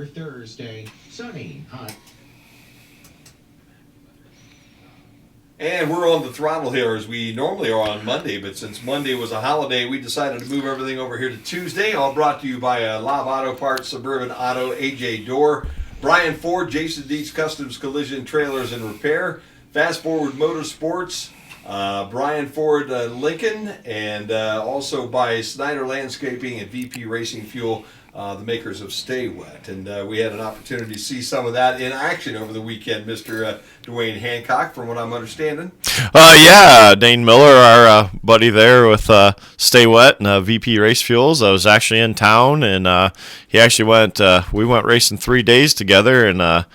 Thursday, sunny, hot. And we're on the throttle here as we normally are on Monday, but since Monday was a holiday, we decided to move everything over here to Tuesday. All brought to you by Lob Auto Parts, Suburban Auto, AJ Door, Brian Ford, Jason Dietz Customs Collision Trailers and Repair, Fast Forward Motorsports, Brian Ford Lincoln, and also by Snyder Landscaping and VP Racing Fuel, the makers of Stay Wet. And we had an opportunity to see some of that in action over the weekend, Mr. Dwayne Hancock, from what I'm understanding. Yeah, Dane Miller, our buddy there with Stay Wet and VP Race Fuels. I was actually in town, and he actually went. We went racing 3 days together, and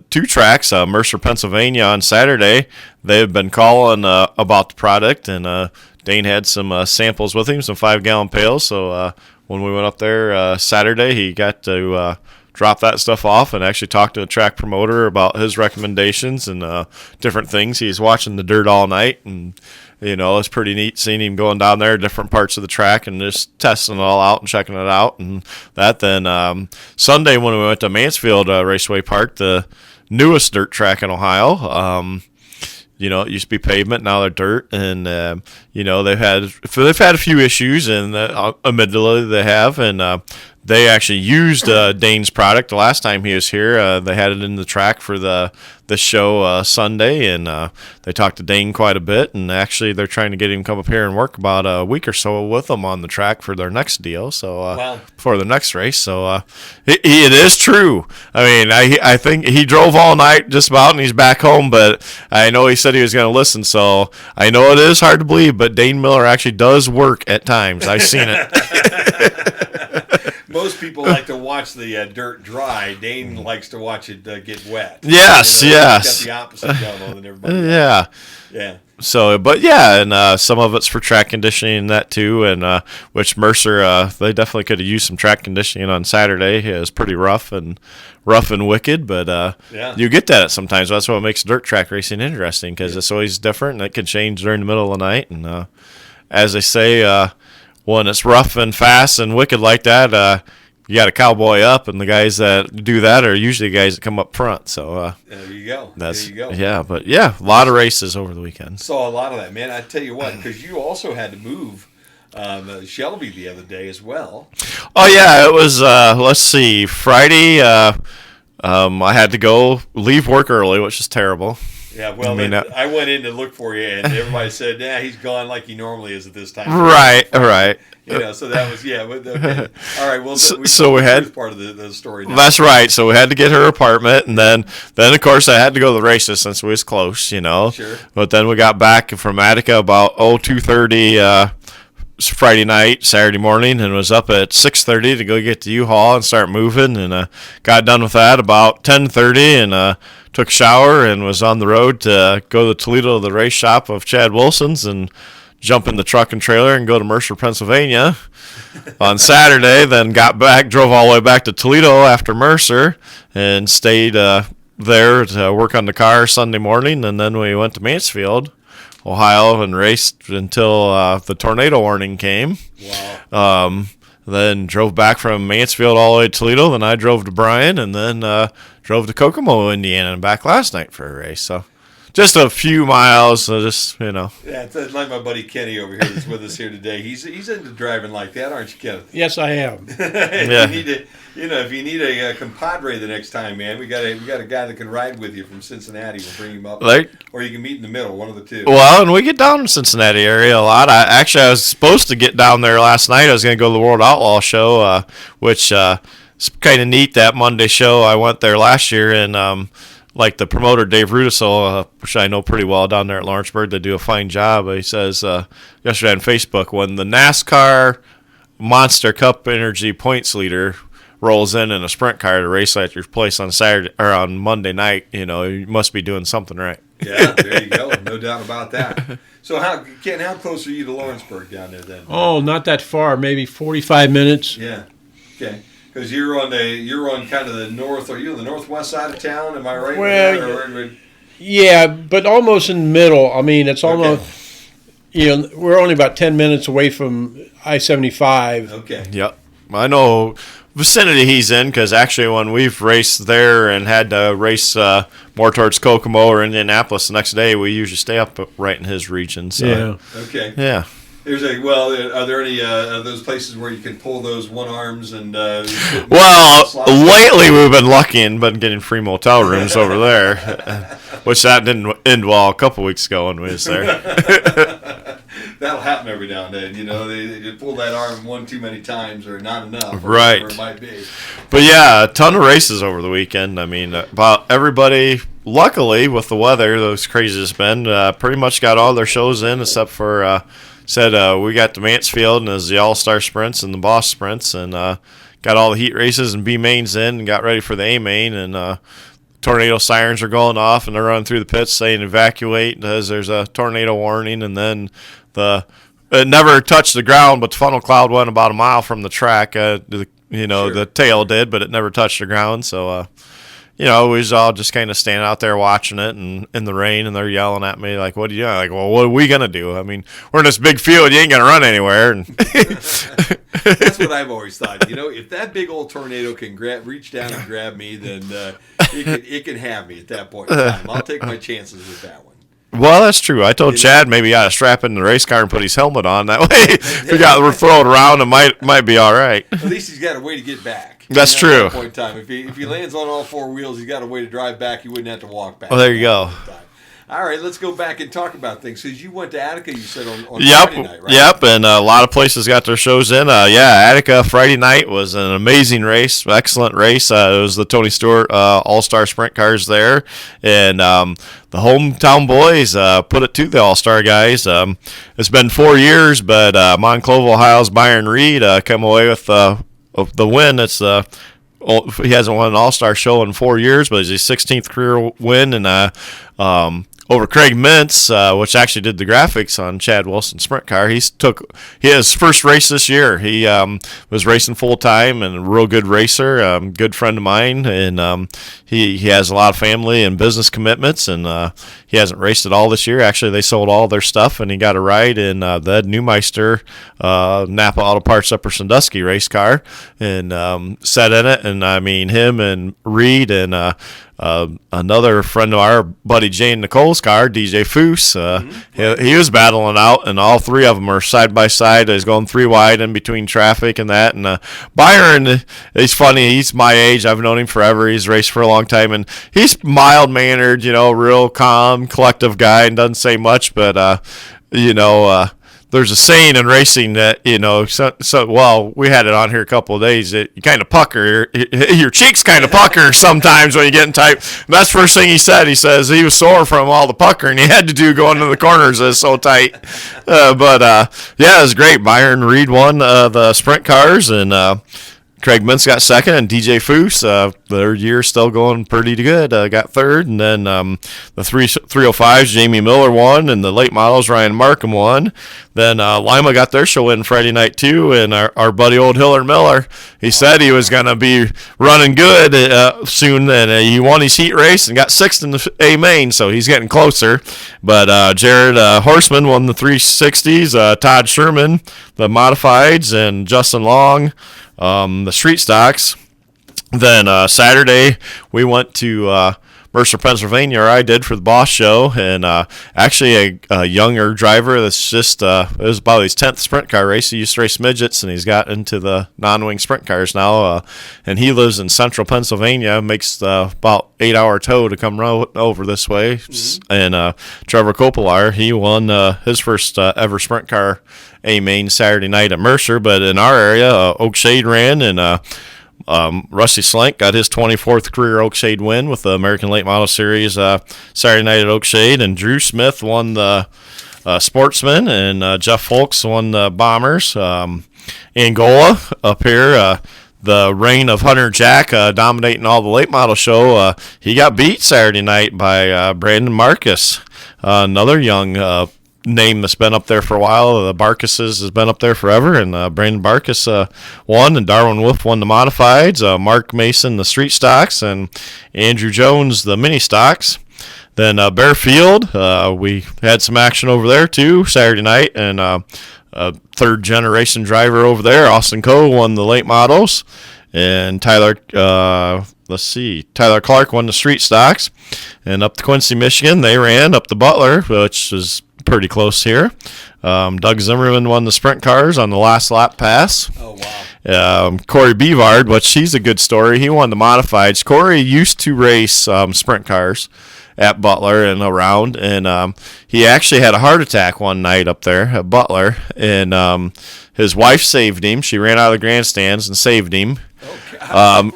2 tracks, Mercer, Pennsylvania on Saturday. They had been calling about the product, and Dane had some samples with him, some 5-gallon pails. So when we went up there Saturday, he got to drop that stuff off and actually talk to the track promoter about his recommendations and different things. He's watching the dirt all night, and it's pretty neat seeing him going down there, different parts of the track, and just testing it all out and checking it out. And that then Sunday when we went to Mansfield Raceway Park, the newest dirt track in Ohio. It used to be pavement, now they're dirt, and they've had a few issues, and admittedly they have, and they actually used Dane's product the last time he was here. They had it in the track for the show Sunday, and they talked to Dane quite a bit, and actually they're trying to get him to come up here and work about a week or so with them on the track for their next deal, so for the next race. So it is true. I mean, I think he drove all night just about, and he's back home, but I know he said he was going to listen, so I know it is hard to believe, but Dane Miller actually does work at times. I've seen it. Most people like to watch the dirt dry. Dane likes to watch it get wet. Yes, yes. He's got the opposite going on than everybody else. Yeah. Yeah. So, but yeah, and some of it's for track conditioning and that too, and which Mercer, they definitely could have used some track conditioning on Saturday. It was pretty rough and wicked, but you get that sometimes. That's what makes dirt track racing interesting, because it's always different, and it can change during the middle of the night. And as they say, when it's rough and fast and wicked like that, you got a cowboy up, and the guys that do that are usually the guys that come up front. So there you go. There you go. Yeah, but yeah, a lot of races over the weekend. Saw a lot of that, man. I tell you what, because you also had to move Shelby the other day as well. Oh yeah, it was. Let's see, Friday. I had to leave work early, which is terrible. Yeah, well, I went in to look for you, and everybody said, "Yeah, he's gone like he normally is at this time." Right. So that was okay. All right. Well, we had part of the story now. That's right. So we had to get her apartment, and then of course I had to go to the races since we was close, Sure. But then we got back from Attica about 2:30 Friday night, Saturday morning, and was up at 6:30 to go get the U-Haul and start moving, and got done with that about 10:30, and took a shower and was on the road to go to Toledo to the race shop of Chad Wilson's and jump in the truck and trailer and go to Mercer, Pennsylvania on Saturday. Then got back, drove all the way back to Toledo after Mercer, and stayed there to work on the car Sunday morning, and then we went to Mansfield, Ohio, and raced until the tornado warning came. Wow. Then drove back from Mansfield all the way to Toledo. Then I drove to Bryan, and then drove to Kokomo, Indiana, and back last night for a race. So just a few miles, Yeah, it's like my buddy Kenny over here that's with us here today. He's into driving like that, aren't you, Kenneth? Yes, I am. If you need a compadre the next time, man, we got a guy that can ride with you from Cincinnati. We'll bring him up, or you can meet in the middle, one of the two. Well, and we get down to Cincinnati area a lot. I was supposed to get down there last night. I was going to go to the World Outlaw Show, which is kind of neat. That Monday show, I went there last year, and like the promoter Dave Rudisil, which I know pretty well down there at Lawrenceburg, they do a fine job. He says yesterday on Facebook, when the NASCAR Monster Cup Energy points leader rolls in a sprint car to race at your place on Saturday or on Monday night, you must be doing something right. Yeah, there you go. No doubt about that. So, Ken, how close are you to Lawrenceburg down there then? Oh, not that far. Maybe 45 minutes. Yeah. Okay. Because you're on kind of the north. Are you on the northwest side of town? Am I right? Well, yeah, but almost in the middle. I mean, it's almost. We're only about 10 minutes away from I-75. Okay. Yep. I know vicinity he's in, because actually when we've raced there and had to race more towards Kokomo or Indianapolis the next day, we usually stay up right in his region. So, Yeah. Okay. Yeah. Are there any of those places where you can pull those one arms and? Well, lately we've been lucky and been getting free motel rooms over there, which that didn't end well a couple weeks ago when we was there. That'll happen every now and then. They just pull that arm one too many times or not enough. Or Right. whatever it might be. But yeah, a ton of races over the weekend. I mean, about everybody, luckily with the weather, those crazy it's been, pretty much got all their shows in except for, we got the Mansfield and the All-Star Sprints and the Boss Sprints, and got all the heat races and B mains in and got ready for the A main, and tornado sirens are going off and they're running through the pits saying evacuate as there's a tornado warning, and then it never touched the ground, but the funnel cloud went about a mile from the track. Sure. The tail did, but it never touched the ground. So, we was all just kind of standing out there watching it and in the rain, and they're yelling at me like, "What are you doing?" Like, well, what are we gonna do? I mean, we're in this big field. You ain't gonna run anywhere. And That's what I've always thought. If that big old tornado can reach down and grab me, then it can have me at that point in time. I'll take my chances with that one. Well, that's true. I told Chad maybe he ought to strap in the race car and put his helmet on. That way, if we got thrown around, it might be all right. At least he's got a way to get back. That's At true. that point in time, if he lands on all four wheels, he's got a way to drive back. You wouldn't have to walk back. Well, there you go. All right, let's go back and talk about things. Because you went to Attica, you said on Yep, Friday night, right? Yep, and a lot of places got their shows in. Attica Friday night was an amazing race, excellent race. It was the Tony Stewart All-Star Sprint cars there, and the hometown boys put it to the All-Star guys. It's been 4 years, but Monclova, Ohio's Byron Reed came away with the win. It's he hasn't won an All-Star show in 4 years, but it's his 16th career win, and over Craig Mintz, which actually did the graphics on Chad Wilson's sprint car. His first race this year. He was racing full time and a real good racer, good friend of mine, and he has a lot of family and business commitments, and he hasn't raced at all this year. Actually, they sold all their stuff, and he got a ride in the Ed Neumeister Napa Auto Parts Upper Sandusky race car, and sat in it. And I mean, him and Reed and another friend of our buddy Jane Nicole's car, DJ Foose, he was battling out, and all three of them are side by side. He's going 3 wide in between traffic and that. And Byron, he's funny. He's my age. I've known him forever. He's raced for a long time, and he's mild mannered, real calm, collective guy, and doesn't say much. But there's a saying in racing that, we had it on here a couple of days, that you kind of pucker, your cheeks kind of pucker sometimes when you get in tight. And that's the first thing he said. He says he was sore from all the puckering he had to do going to the corners. It's so tight. It was great. Byron Reed won the sprint cars, and Craig Mintz got second, and DJ Foose, their year's still going pretty good, got third. And then the 305s, Jamie Miller won, and the late models, Ryan Markham won. Then Lima got their show in Friday night too, and our buddy old Hiller Miller, he said he was going to be running good soon, and he won his heat race and got sixth in the A main, so he's getting closer. But Jared Horseman won the 360s, Todd Sherman, the modifieds, and Justin Long, the street stocks. Then Saturday we went to Mercer, Pennsylvania, or I did, for the Boss Show, and actually a younger driver that's just it was about his 10th sprint car race. He used to race midgets, and he's got into the non-wing sprint cars now, and he lives in central Pennsylvania, makes about 8-hour tow to come over this way. Mm-hmm. And Trevor Kopelar, he won his first ever sprint car A main Saturday night at Mercer. But in our area, Oakshade ran, and Rusty Slink got his 24th career Oakshade win with the American Late Model Series Saturday night at Oakshade, and Drew Smith won the Sportsman, and Jeff Folks won the Bombers. Angola up here, the reign of Hunter Jack dominating all the late model show. He got beat Saturday night by Brandon Marcus, another young name that's been up there for a while. The Barkuses has been up there forever, and Brandon Barkus won, and Darwin Wolf won the modifieds, Mark Mason the street stocks, and Andrew Jones the mini stocks. Then Bearfield, we had some action over there too Saturday night, and third generation driver over there, Austin Coe, won the late models. and Tyler. Let's see, Tyler Clark won the street stocks, and up to Quincy, Michigan, they ran up to Butler, which is pretty close here. Doug Zimmerman won the sprint cars on the last lap pass. Oh, wow. Corey Bevard, which he's a good story. He won the modifieds. Corey used to race sprint cars at Butler and around, and he actually had a heart attack one night up there at Butler, and his wife saved him. She ran out of the grandstands and saved him.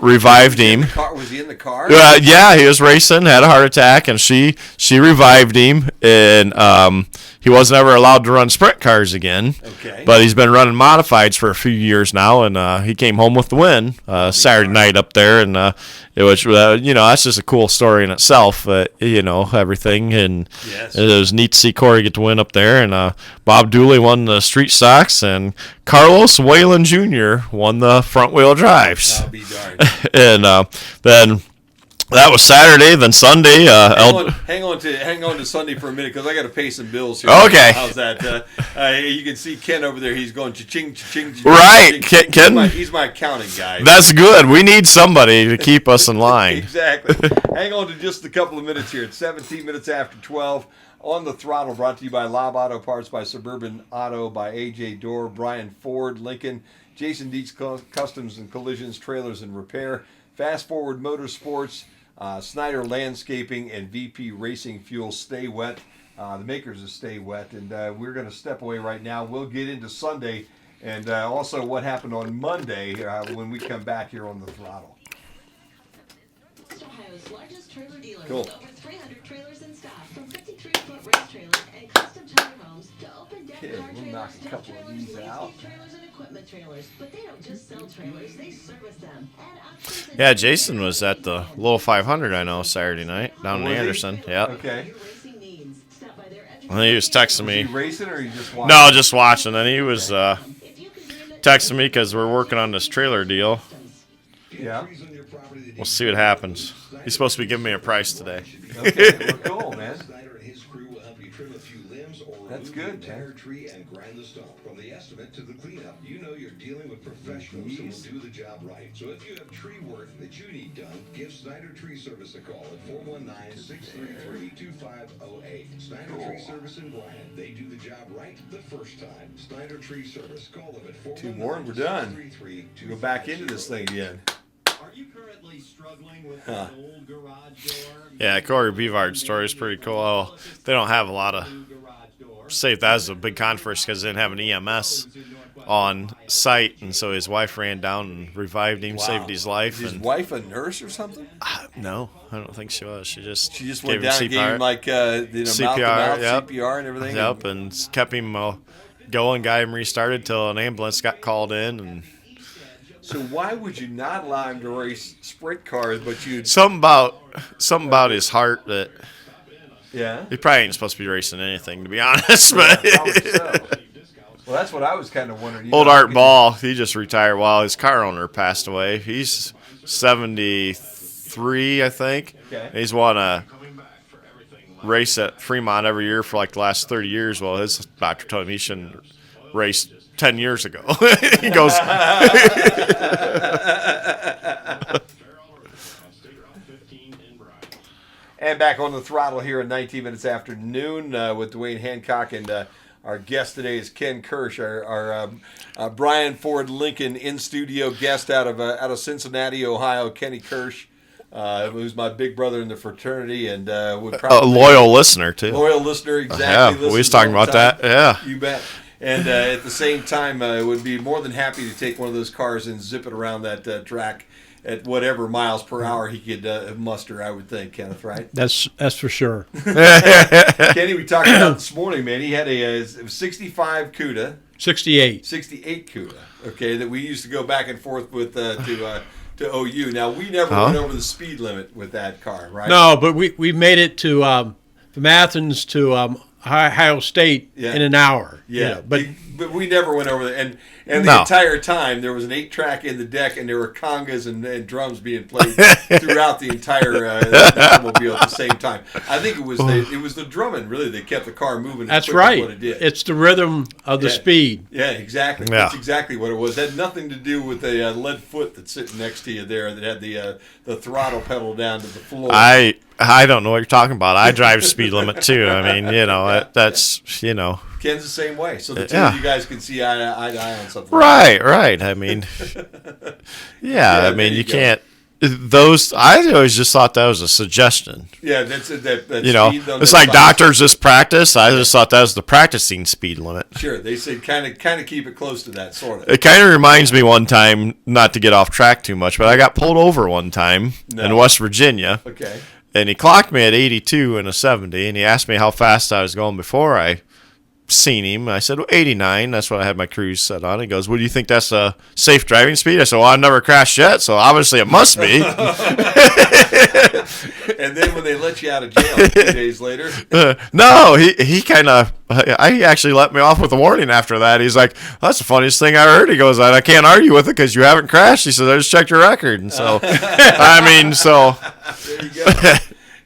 Revived him. Was he in the car? Yeah, he was racing, had a heart attack, and she revived him, and he wasn't ever allowed to run sprint cars again. Okay. But he's been running modifieds for a few years now, and he came home with the win Saturday night up there, and it was that's just a cool story in itself. Everything, and yes. It was neat to see Corey get the win up there, and Bob Dooley won the street stocks, and Carlos Whalen Jr. won the front wheel drives. I'll be darned. And then that was Saturday. Then Sunday. Hang on to Sunday for a minute because I got to pay some bills here. Okay. How's that? You can see Ken over there. He's going cha-ching, cha-ching, cha-ching. Right, cha-ching. Ken. He's my accounting guy. That's good. We need somebody to keep us in line. Exactly. Hang on to just a couple of minutes here. It's 17 minutes after 12. On the Throttle, brought to you by Lob Auto Parts, by Suburban Auto, by A.J. Dorr, Brian Ford, Lincoln, Jason Dietz Customs and Collisions, Trailers and Repair, Fast Forward Motorsports, Snyder Landscaping, and VP Racing Fuel. Stay Wet, the makers of Stay Wet. And we're going to step away right now. We'll get into Sunday and also what happened on Monday when we come back here on the Throttle. Ohio's largest trailer dealer Cool. with over 300 trailers in stock, from 53-foot race trailers and custom motorhomes to open deck Okay, car we'll trailers, knock a tow couple of trailers, these out. landscape trailers, and equipment trailers. But they don't just sell trailers; they service them. Add options and Yeah, Jason was at the Little 500, I know, Saturday night down in Was he? Anderson. Yeah. Okay. your racing needs. Stop by their And he was texting Is me. he racing or you just watching? No, just watching. And he was If you can dream it, texting me because we're working on this trailer deal. Yeah. We'll see what happens. He's supposed to be giving me a price today. Okay, well, cool, man. Snyder and his crew will help you trim a few limbs or That's remove good, the man. entire tree and grind the stone. From the estimate to the cleanup, you know you're dealing with professionals who will do the job right. So if you have tree work that you need done, give Snyder Tree Service a call at 419-633-2508. Snyder Tree Service in Bryan. They do the job right the first time. Snyder Tree Service. Call them at 419-633-2508. Two more and we're done. Go back into this thing again. Are you currently struggling with an old garage door? Yeah, Corey Bevard's story is pretty cool. Oh, they don't have a lot of. Say that was a big controversy because they didn't have an EMS on site, and so his wife ran down and revived him, Wow. saved his life. Is his And wife a nurse or something? no, I don't think she was. She just She gave went down and gave him like CPR, mouth-to-mouth yep. CPR and everything. Yep, and kept him going, got him restarted till an ambulance got called in, and So why would you not allow him to race sprint cars, but you'd... something about his heart that Yeah? he probably ain't supposed to be racing anything, to be honest. But Probably so. Well, that's what I was kind of wondering. old Art Ball, he just retired while his car owner passed away. He's 73, I think. Okay. He's won a race at Fremont every year for like the last 30 years. Well, his doctor told him he shouldn't race 10 years ago. He goes, And back on the Throttle here at 19 minutes after noon with Dwayne Hancock, and our guest today is Ken Kirsch, our Brian Ford Lincoln in studio guest out of Cincinnati, Ohio. Kenny Kirsch, who's my big brother in the fraternity, and would a probably loyal listener, too. loyal listener. Exactly. Yeah, we was listens talking all the about time. that. Yeah. You bet. And at the same time, would be more than happy to take one of those cars and zip it around that track at whatever miles per hour he could muster, I would think, Kenneth, right? That's for sure. Kenny, we talked about this morning, man. He had a 65 CUDA, 68. 68 CUDA, okay, that we used to go back and forth with to OU. Now, we never went over the speed limit with that car, right? No, but we made it to from Athens to Ohio State Yeah. in an hour. Yeah, You know, but But we never went over there, and the No. entire time there was an 8-track in the deck, and there were congas and drums being played throughout the entire automobile at the same time. I think it was the drumming really that kept the car moving. As That's quick as right. What it did. It's the rhythm of the Yeah. speed. Yeah, exactly. Yeah. That's exactly what it was. It had nothing to do with the lead foot that's sitting next to you there that had the throttle pedal down to the floor. I don't know what you're talking about. I drive speed limit too. I mean, that's Ken's the same way. So the two Yeah. of you guys can see eye to eye on something. right. I mean, Yeah, I there mean, you you go. can't. Those I always just thought that was a suggestion. Yeah, that's that. It's speed like doctors just practice. I just thought that was the practicing speed limit. Sure, they said kind of keep it close to that sort of. It kind of reminds me one time, not to get off track too much, but I got pulled over one time in West Virginia. Okay. And he clocked me at 82 and a 70, and he asked me how fast I was going before I seen him. I said, 89. That's what I had my cruise set on. He goes, well, do you think that's a safe driving speed? I said, well, I've never crashed yet, so obviously it must be. And then when they let you out of jail 2 days later, No, he kind of, he actually let me off with a warning after that. He's like, that's the funniest thing I heard. He goes, I can't argue with it because you haven't crashed. He said, I just checked your record. And so, I mean, so. there you go.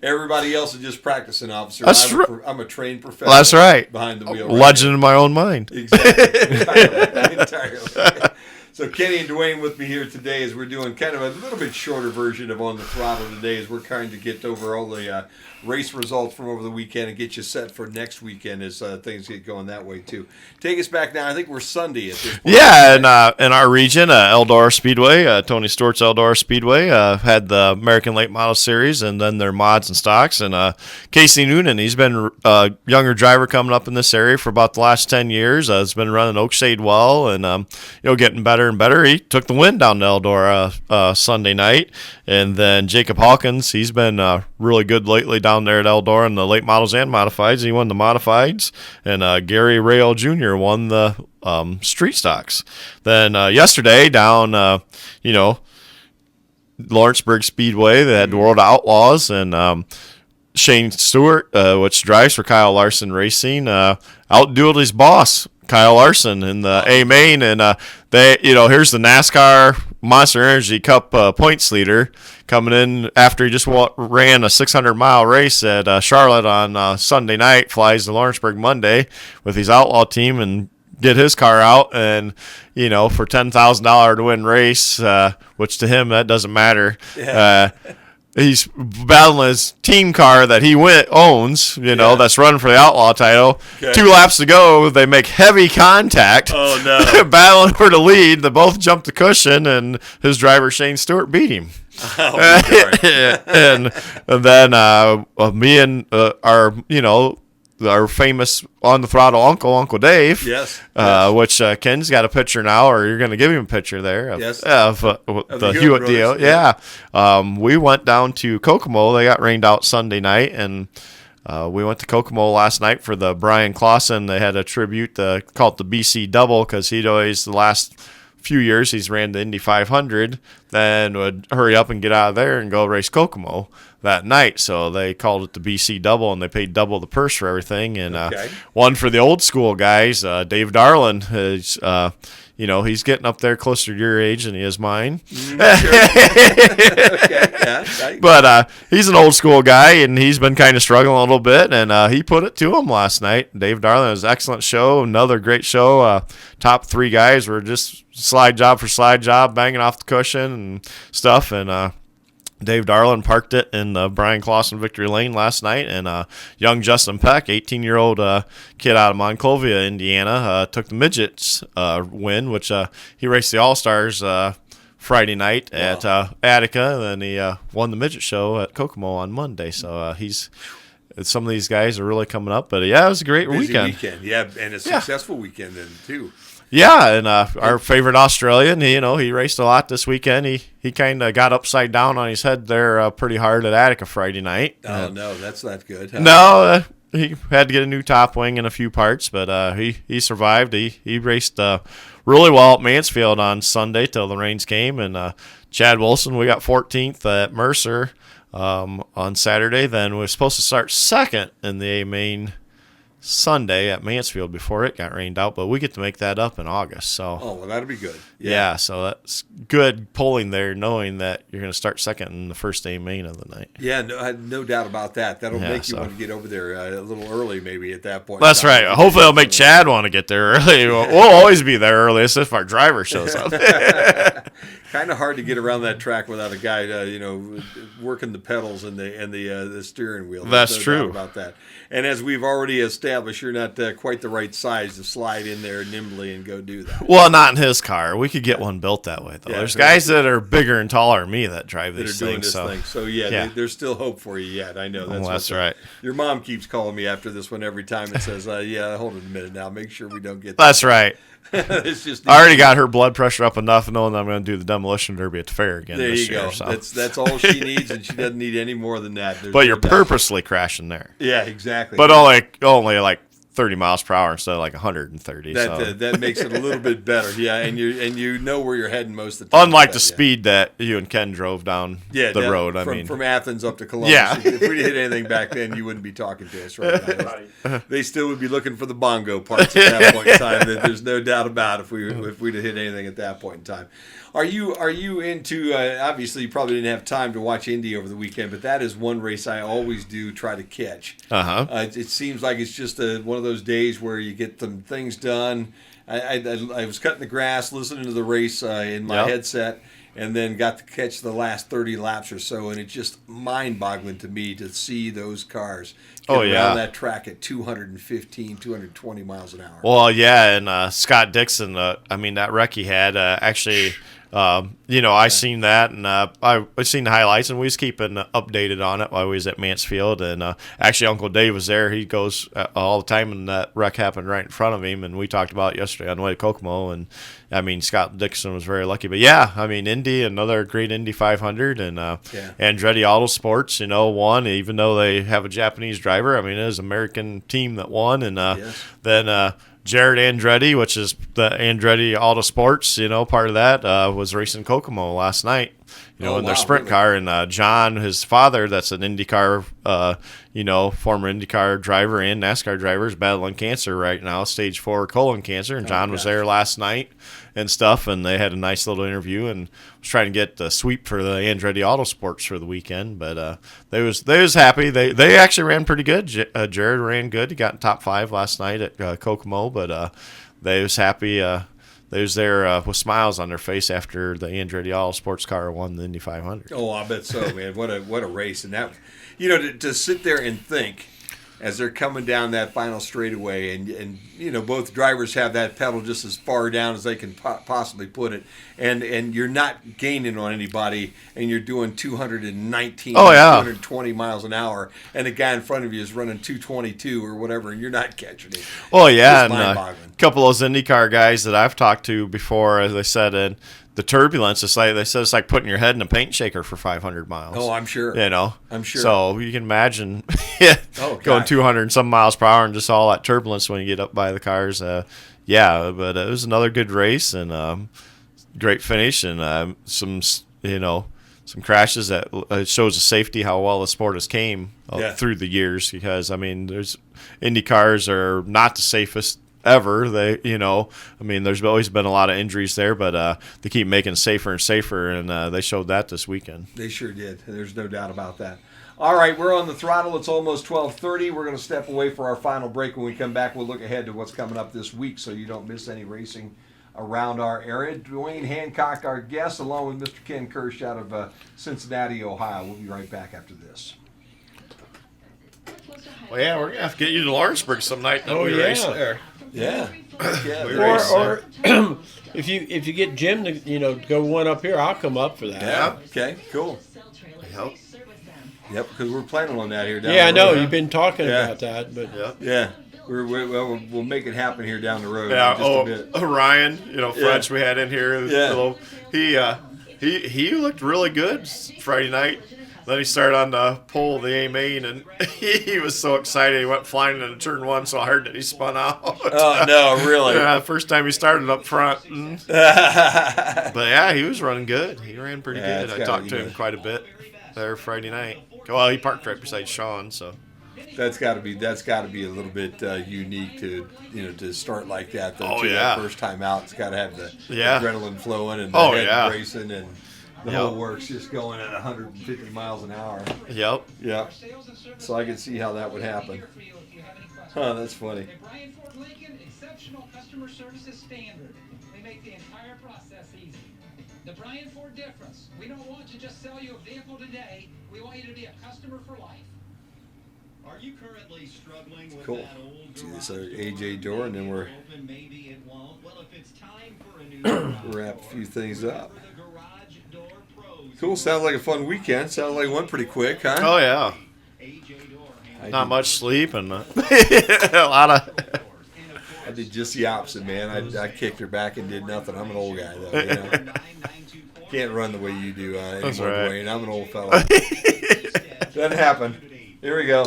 Everybody else is just practicing, officer. That's I'm a trained professional. That's right. Behind the wheel. Legend in my own mind. Exactly. Entirely. So Kenny and Dwayne with me here today as we're doing kind of a little bit shorter version of On the Throttle today as we're trying to get over all the race results from over the weekend and get you set for next weekend as things get going that way too. Take us back now. I think we're Sunday at this point. Yeah, in our region, Eldora Speedway, Tony Stewart's Eldora Speedway, had the American Late Model Series and then their mods and stocks. And Casey Noonan, he's been a younger driver coming up in this area for about the last 10 years. Has been running Oakshade well and getting better and better. He took the win down to Eldora Sunday night. And then Jacob Hawkins, he's been really good lately down there at Eldora in the late models and modifieds. He won the modifieds. And Gary Rail Jr. won the street stocks. Then yesterday down, Lawrenceburg Speedway, they had the World Outlaws and Shane Stewart, which drives for Kyle Larson Racing, outdueled his boss, Kyle Larson, in the A main, and here's the NASCAR Monster Energy Cup points leader coming in after he just ran a 600-mile race at Charlotte on Sunday night, flies to Lawrenceburg Monday with his outlaw team and get his car out, and for $10,000 to win race, which to him that doesn't matter. Yeah. He's battling his team car that he owns, that's running for the outlaw title. Okay. 2 laps to go, they make heavy contact. Oh, no. Battling for the lead. They both jump the cushion, and his driver Shane Stewart beat him. Oh, sorry. and then me and our famous On the Throttle Uncle Dave. Yes. Which Ken's got a picture now, or you're going to give him a picture there of, Yes. of the Hewitt deal. brothers, Yeah. We went down to Kokomo. They got rained out Sunday night, and we went to Kokomo last night for the Brian Clausen. They had a tribute called the BC Double because he'd always, the last few years, he's ran the Indy 500, then would hurry up and get out of there and go race Kokomo that night. So they called it the BC Double, and they paid double the purse for everything. And one for the old school guys, Dave Darlin is, he's getting up there closer to your age than he is mine. But he's an old school guy, and he's been kind of struggling a little bit, and he put it to him last night. Dave Darlin, it was an excellent show, another great show. Top 3 guys were just slide job for slide job, banging off the cushion and stuff, and Dave Darlin parked it in the Brian Clausen victory lane last night, and young Justin Peck, 18-year-old kid out of Monclovia, Indiana, took the midgets win, which he raced the All-Stars Friday night at Attica, and then he won the midget show at Kokomo on Monday. So some of these guys are really coming up. But, yeah, it was a great Busy weekend. Yeah, and a successful weekend then, too. Yeah, and our favorite Australian, he raced a lot this weekend. He kind of got upside down on his head there pretty hard at Attica Friday night. Oh, no, that's not good. Huh? No, he had to get a new top wing and a few parts, but he survived. He raced really well at Mansfield on Sunday till the rains came, and Chad Wilson, we got 14th at Mercer on Saturday. Then we were supposed to start second in the A main Sunday at Mansfield before it got rained out, but we get to make that up in August. So Oh, well, that'll be good. yeah, so that's good polling there, knowing that you're going to start second in the first day main of the night. Yeah, no doubt about that. That'll Yeah, make you so- want to get over there a little early, maybe at that point. That's right. Hopefully, it'll make Chad want to get there early. We'll always be there early if our driver shows up. Kind of hard to get around that track without a guy, working the pedals and the steering wheel. There's That's no true. doubt about that. And as we've already established, you're not quite the right size to slide in there nimbly and go do that. Well, not in his car. We could get one built that way, though. Yeah, There's sure. guys that are bigger and taller than me that drive That are these doing things. this So thing. So yeah, Yeah. there's still hope for you yet. I know. That's what right. Your mom keeps calling me after this one every time and says, "Yeah, hold on a minute now. Make sure we don't get." That's right. It's just. I already got her blood pressure up enough, knowing that I'm going to do the demolition derby at the fair again There this you year. go. So. That's all she needs, and she doesn't need any more than that. There's But no you're doubt. purposely crashing there. Yeah, exactly. But only like 30 miles per hour instead of like 130. That makes it a little bit better. Yeah, and you know where you're heading most of the time. Unlike the Yeah. speed that you and Ken drove down the down road. from Athens up to Columbus. Yeah. If we'd hit anything back then, you wouldn't be talking to us right now. They still would be looking for the bongo parts at that point in time. There's no doubt about if we'd have hit anything at that point in time. Are you into? Obviously, you probably didn't have time to watch Indy over the weekend, but that is one race I always do try to catch. It seems like it's just one of those days where you get some things done. I was cutting the grass, listening to the race in my Yep. headset, and then got to catch the last 30 laps or so, and it's just mind-boggling to me to see those cars get Oh, yeah. around that track at 215, 220 miles an hour. Well, yeah, and Scott Dixon, that wreck he had, actually, I seen that, and I seen the highlights, and we was keeping updated on it while we was at Mansfield, and actually Uncle Dave was there. He goes all the time, and that wreck happened right in front of him, and we talked about it yesterday on the way to Kokomo, and Scott Dixon was very lucky. But yeah, Indy, another great Indy 500, and Andretti Autosports, won, even though they have a Japanese driver. It was an American team that won, and then Jared Andretti, which is the Andretti Autosports, part of that, was racing Kokomo last night, in their sprint car. And John, his father, that's an IndyCar, former IndyCar driver and NASCAR driver, is battling cancer right now, stage 4 colon cancer. And John was there last night and stuff, and they had a nice little interview and was trying to get the sweep for the Andretti Autosports for the weekend. But they was happy. They actually ran pretty good. Jared ran good. He got in top 5 last night at Kokomo, but they was happy. They was there with smiles on their face after the Andretti Autosports car won the Indy 500. Oh, I bet so, man. What a race. And that, to sit there and think as they're coming down that final straightaway, and both drivers have that pedal just as far down as they can possibly put it, and you're not gaining on anybody, and you're doing 219, 220 miles an hour, and the guy in front of you is running 222 or whatever, and you're not catching him. Oh yeah, It's and a mind-boggling. couple of those IndyCar guys that I've talked to before, as I said, and the turbulence, it's like putting your head in a paint shaker for 500 miles. Oh, I'm sure. I'm sure. So you can imagine Oh, going gosh. 200 and some miles per hour and just all that turbulence when you get up by the cars. But it was another good race and great finish and some crashes that it shows the safety, how well the sport has came through the years, because there's Indy cars are not the safest ever. There's always been a lot of injuries there, but they keep making it safer and safer, and they showed that this weekend. They sure did. There's no doubt about that. All right, we're on the throttle. It's almost 12:30. We're going to step away for our final break. When we come back, we'll look ahead to what's coming up this week so you don't miss any racing around our area. Dwayne Hancock, our guest, along with Mr. Ken Kirsch out of Cincinnati, Ohio. We'll be right back after this. Well, yeah, we're gonna have to get you to Lawrenceburg some night. Oh, we yeah. race there. Yeah. Or if you get Jim to go one up here, I'll come up for that. Yeah. Okay. Cool. Yep. Yep. Because we're planning on that here down Yeah, I the know road. you've been talking Yeah. about that, but Yeah. We'll make it happen here down the road. Yeah. In just a bit. Ryan, French we had in here. Yeah. He looked really good Friday night. Then he started on the pole of the A main, and he was so excited. He went flying into turn 1 so hard that he spun out. Oh no, really? Yeah, first time he started up front. But yeah, he was running good. He ran pretty Yeah, good. it's I gotta talked be to him good. quite a bit there Friday night. Well, he parked right beside Sean, so. That's got to be a little bit unique to start like that. Though, Oh, too. yeah. That first time out, it's got to have the Yeah. adrenaline flowing and the Oh, head yeah. racing and the Yep. whole works just going at 150 miles an hour. Yep. Yeah. So I can see how that would happen. Huh, that's funny. At Brian Ford Lincoln, exceptional customer service is standard. We make the entire process easy. The Brian Ford difference. We don't want to just sell you a vehicle today. We want you to be a customer for life. Are you currently struggling with Cool. that old See this garage AJ door? door, and then Maybe we're it'll open, maybe it won't. Well, if it's time for a new garage wrap a few things up. remember the Garage Door Pros. Cool. Sounds like a fun weekend. Sounds like it went pretty quick, huh? Oh yeah. AJ Door handles Not much sleep and a lot of. I did just the opposite, man. I kicked her back and did nothing. I'm an old guy, though. You know? Can't run the way you do That's anymore, right. Dwayne. I'm an old fella. Doesn't happen. Here we go.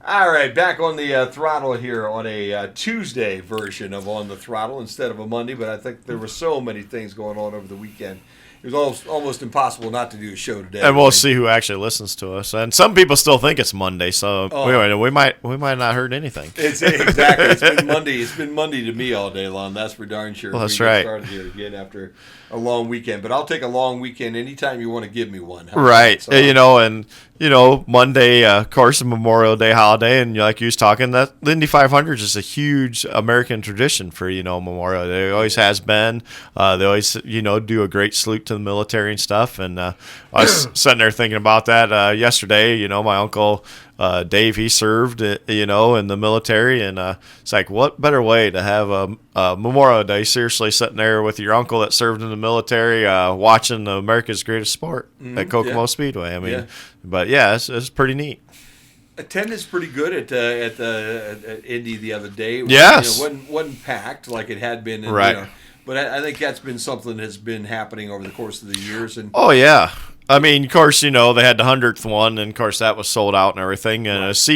All right, back on the throttle here on a Tuesday version of On the Throttle instead of a Monday, but I think there were so many things going on over the weekend. It was almost impossible not to do a show today. And we'll see who actually listens to us. And some people still think it's Monday, so Oh. we might not heard anything. It's exactly. It's been Monday. It's been Monday to me all day long. That's for darn sure. Well, that's We get right. Started here again after a long weekend, but I'll take a long weekend anytime you want to give me one. How about Right. that? So, Monday, of course, a Memorial Day holiday, and like you was talking, that the Indy 500 is a huge American tradition for, Memorial Day. It always has been. They always, do a great salute to the military and stuff. And I was sitting there thinking about that yesterday. My uncle Dave, he served, in the military, and it's like, what better way to have a Memorial Day seriously sitting there with your uncle that served in the military, watching America's greatest sport at Kokomo yeah. Speedway. I mean, Yeah. but yeah, it's pretty neat. attendance pretty good at Indy the other day. It was, Yes. wasn't packed like it had been. And, Right. But I think that's been something that's been happening over the course of the years. And Oh yeah. I mean, of course, they had the 100th one, and of course that was sold out and everything. And it was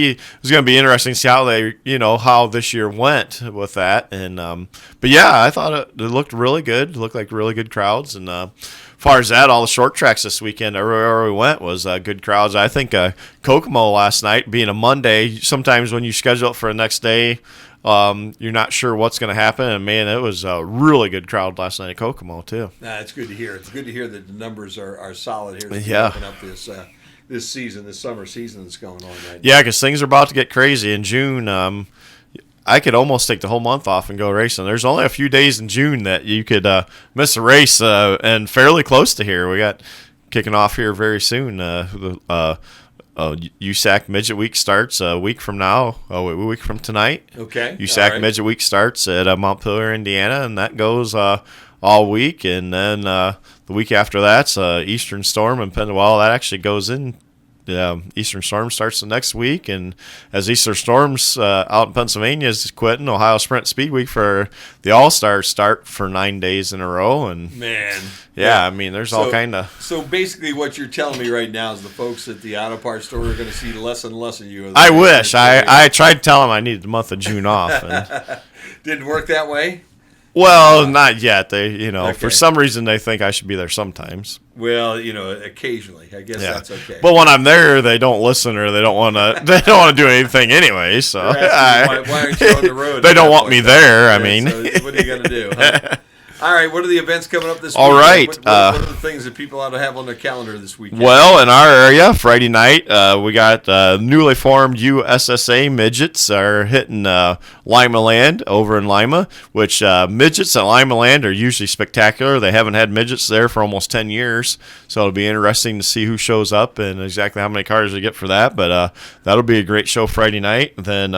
going to be interesting to see how they, how this year went with that. And but yeah, I thought it looked really good. It looked like really good crowds. And as far as that, all the short tracks this weekend, everywhere we went was good crowds. I think Kokomo last night, being a Monday, sometimes when you schedule it for the next day, you're not sure what's going to happen. And man, it was a really good crowd last night at Kokomo too. it's good to hear. It's good to hear that the numbers are solid here. Yeah. Wrapping up this season, this summer season that's going on right now. Yeah, because things are about to get crazy in June. I could almost take the whole month off and go racing. There's only a few days in June that you could miss a race, and fairly close to here. We got kicking off here very soon. USAC Midget Week starts a week from now. A week from tonight. Okay. USAC all right. Midget Week starts at Montpelier, Indiana, and that goes all week. And then the week after that's Eastern Storm in Well, that actually goes in. Eastern Storm starts the next week, and as Eastern Storm's out in Pennsylvania is quitting, Ohio Sprint Speed Week for the All-Stars start for 9 days in a row. And Man. yeah, I mean, there's all kind of. So basically, what you're telling me right now is the folks at the auto parts store are going to see less and less of you. I wish. I tried to tell them I needed the month of June off. And, Didn't work that way. well, not yet. They, Okay. for some reason they think I should be there sometimes. Well, occasionally, I guess Yeah. that's okay. But when I'm there, they don't listen or they don't want to. They don't want to do anything anyway. So They're asking why aren't you on the road? they at don't that want point? me there. I Yeah, mean, so what are you going to do? Huh? All right, what are the events coming up this week? All right, What are the things that people ought to have on their calendar this weekend? well, in our area, Friday night, we got newly formed USSA midgets are hitting Lima Land over in Lima, which midgets at Lima Land are usually spectacular. They haven't had midgets there for almost 10 years, so it'll be interesting to see who shows up and exactly how many cars they get for that. But that'll be a great show Friday night. Then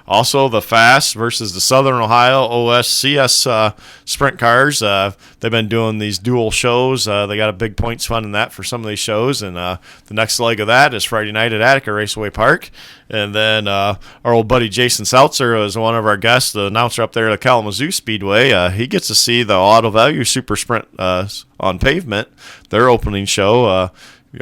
also the Fast versus the Southern Ohio OSCS sprint cars. They've been doing these dual shows. They got a big points fund in that for some of these shows. And the next leg of that is Friday night at Attica Raceway Park. And then our old buddy Jason Seltzer is one of our guests, the announcer up there at Kalamazoo Speedway. He gets to see the Auto Value Super Sprint on pavement, their opening show.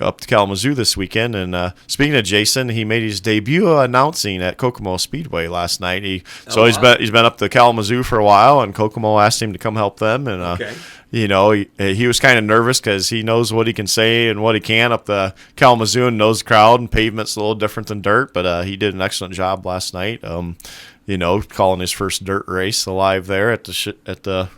Up to Kalamazoo this weekend. And speaking of Jason, he made his debut announcing at Kokomo Speedway last night. He's been up to Kalamazoo for a while, and Kokomo asked him to come help them. And Okay. he was kind of nervous because he knows what he can say and what he can up the Kalamazoo and knows the crowd, and pavement's a little different than dirt, but he did an excellent job last night. Calling his first dirt race alive there at the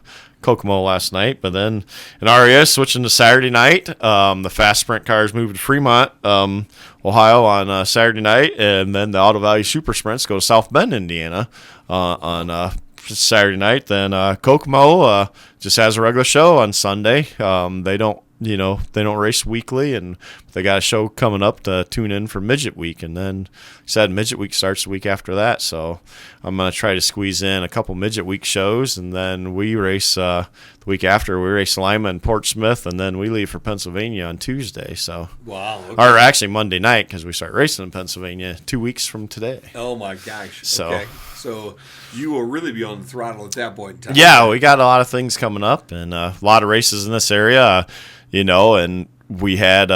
Kokomo last night. But then in RES, switching to Saturday night, the fast sprint cars moved to Fremont, Ohio on Saturday night, and then the Auto Valley Super Sprints go to South Bend, Indiana on Saturday night. Then Kokomo just has a regular show on Sunday. They don't race weekly, and they got a show coming up to tune in for Midget Week, and then like I said, Midget Week starts the week after that. So I'm gonna try to squeeze in a couple Midget Week shows, and then we race the week after. We race Lima and Port Smith, and then we leave for Pennsylvania on Tuesday. So wow, okay. Or actually Monday night, because we start racing in Pennsylvania 2 weeks from today. Oh my gosh! So. Okay. So you will really be on the throttle at that point in time. Yeah, we got a lot of things coming up, and a lot of races in this area, and we had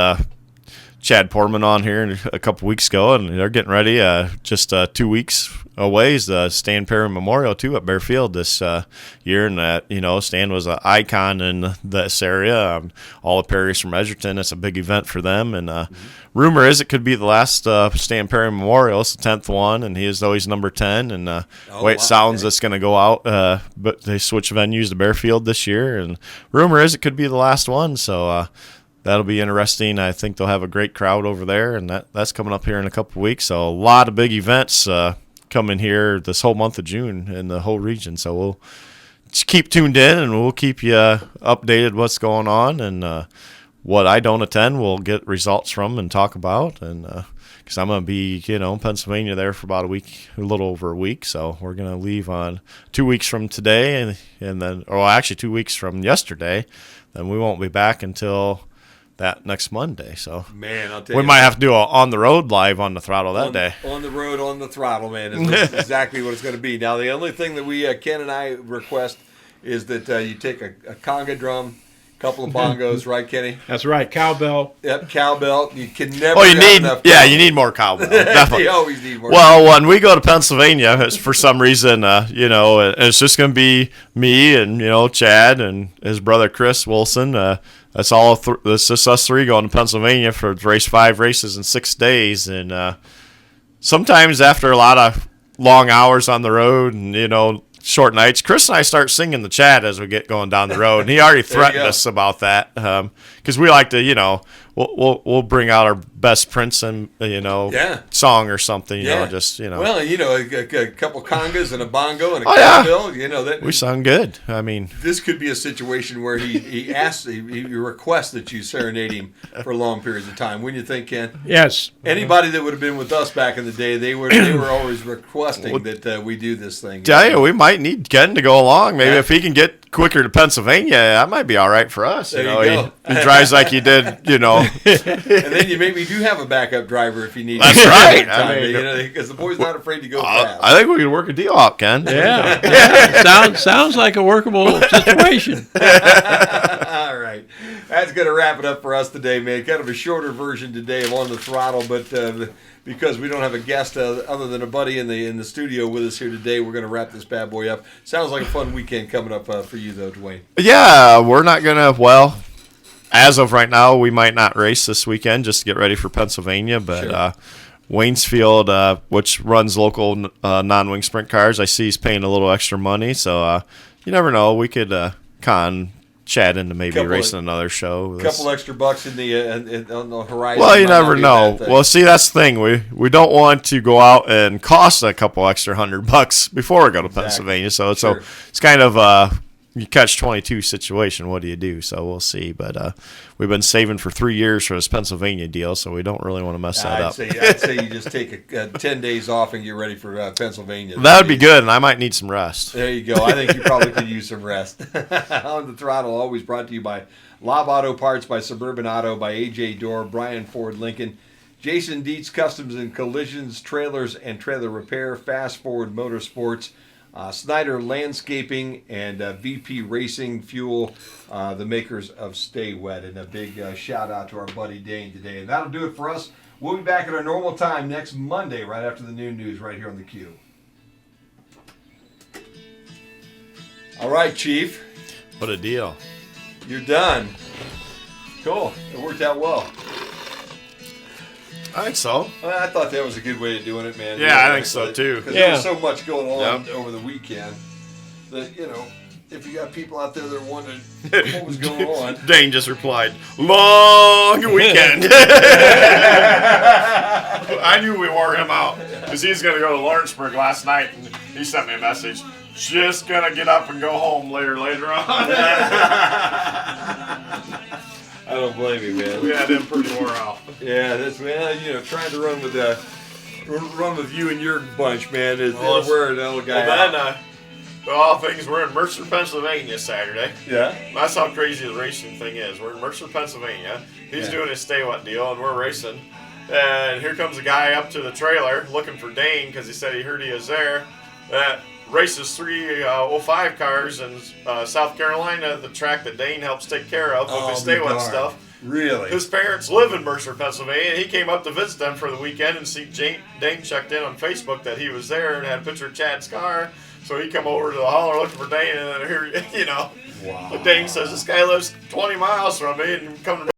Chad Portman on here a couple weeks ago, and they're getting ready. Just 2 weeks away is the Stan Perry Memorial too at Bear Field this year, and that Stan was an icon in this area. All the Perrys from Edgerton, it's a big event for them, and rumor is it could be the last Stan Perry Memorial. It's the 10th one, and he is always number 10. And it sounds it's going to go out, but they switch venues to Bear Field this year, and rumor is it could be the last one. So. That'll be interesting. I think they'll have a great crowd over there, and that's coming up here in a couple of weeks. So a lot of big events coming here this whole month of June in the whole region. So we'll just keep tuned in, and we'll keep you updated what's going on. And what I don't attend, we'll get results from and talk about. And because I'm going to be, in Pennsylvania there for about a little over a week. So we're going to leave on 2 weeks from today, and then, actually 2 weeks from yesterday. Then we won't be back until that next Monday. So man, I'll tell you, we might have to do a on the road live on the throttle that day. On the road, on the throttle, man, is exactly what it's going to be. Now, the only thing that we Ken and I request is that you take a conga drum, a couple of bongos, right, Kenny? That's right, cowbell. Yep, cowbell. You can never. You need more cowbell. Definitely. You always need more. Well, when we go to Pennsylvania, it's for some reason, it's just going to be me and Chad and his brother Chris Wilson. That's all. It's just us three going to Pennsylvania for race 5 races in 6 days, and sometimes after a lot of long hours on the road and short nights, Chris and I start singing the Chad as we get going down the road, and he already threatened us about that because we like to we'll bring out our best Prince and song or something Well, a couple congas and a bongo and a cowbell. That we sung good. I mean, this could be a situation where he requests that you serenade him for long periods of time. Wouldn't you think, Ken? Yes. Anybody that would have been with us back in the day, they were always requesting that we do this thing. Tell you, we might need Ken to go along. Maybe if he can get quicker to Pennsylvania, that might be all right for us. There you go. He drives like he did, And then you maybe do have a backup driver if you need. That's right. Because the boy's not afraid to go fast. I think we can work a deal out, Ken. Yeah. Sounds like a workable situation. All right. That's going to wrap it up for us today, man. Kind of a shorter version today of On the Throttle, but because we don't have a guest other than a buddy in the studio with us here today, we're going to wrap this bad boy up. Sounds like a fun weekend coming up for you, though, Dwayne. Yeah, we're not going to, as of right now, we might not race this weekend just to get ready for Pennsylvania, but sure. Waynesfield, which runs local non-wing sprint cars, I see he's paying a little extra money, so you never know. We could con Chad into maybe racing another show. A couple extra bucks on the horizon. Well, you never know. Well, see, that's the thing. We don't want to go out and cost a couple extra $100 before we go to Pennsylvania. So it's kind of you catch-22 situation. What do you do? So we'll see. But we've been saving for 3 years for this Pennsylvania deal, so we don't really want to mess that up. I'd say you just take 10 days off and get ready for Pennsylvania. That would be good, and I might need some rest. There you go. I think you probably could use some rest. On the Throttle, always brought to you by Lob Auto Parts, by Suburban Auto, by A.J. Dorr, Brian Ford Lincoln, Jason Dietz Customs and Collisions, Trailers and Trailer Repair, Fast Forward Motorsports, Snyder Landscaping, and VP Racing Fuel, the makers of Stay Wet. And a big shout out to our buddy Dane today. And that'll do it for us. We'll be back at our normal time next Monday, right after the noon news, right here on the Q. All right, Chief. What a deal. You're done. Cool. It worked out well. I think so. Well, I thought that was a good way of doing it, man. Yeah, I think so, too. Because there Yeah. was so much going on Yep. over the weekend that, you know, if you got people out there that are wondering what was going on. Dane just replied, "Long weekend." I knew we wore him out because he's going to go to Lawrenceburg last night, and he sent me a message. Just gonna get up and go home later on. I don't blame you, man. We had him pretty wore out. Yeah, that's, man, you know, trying to run with you and your bunch, man, is Well, wearing an old guy Well, out. then, all things, we're in Mercer, Pennsylvania Saturday. Yeah. That's how crazy the racing thing is. We're in Mercer, Pennsylvania. He's Yeah. doing his stay wet deal, and we're racing. And here comes a guy up to the trailer looking for Dane because he said he heard he was there. That races 305 cars in South Carolina, the track that Dane helps take care of with his stay wet stuff. Really? His parents live in Mercer, Pennsylvania. He came up to visit them for the weekend and see Dane checked in on Facebook that he was there and had a picture of Chad's car. So he come over to the hauler looking for Dane, and then here, you know, Wow. Dane says, "This guy lives 20 miles from me and coming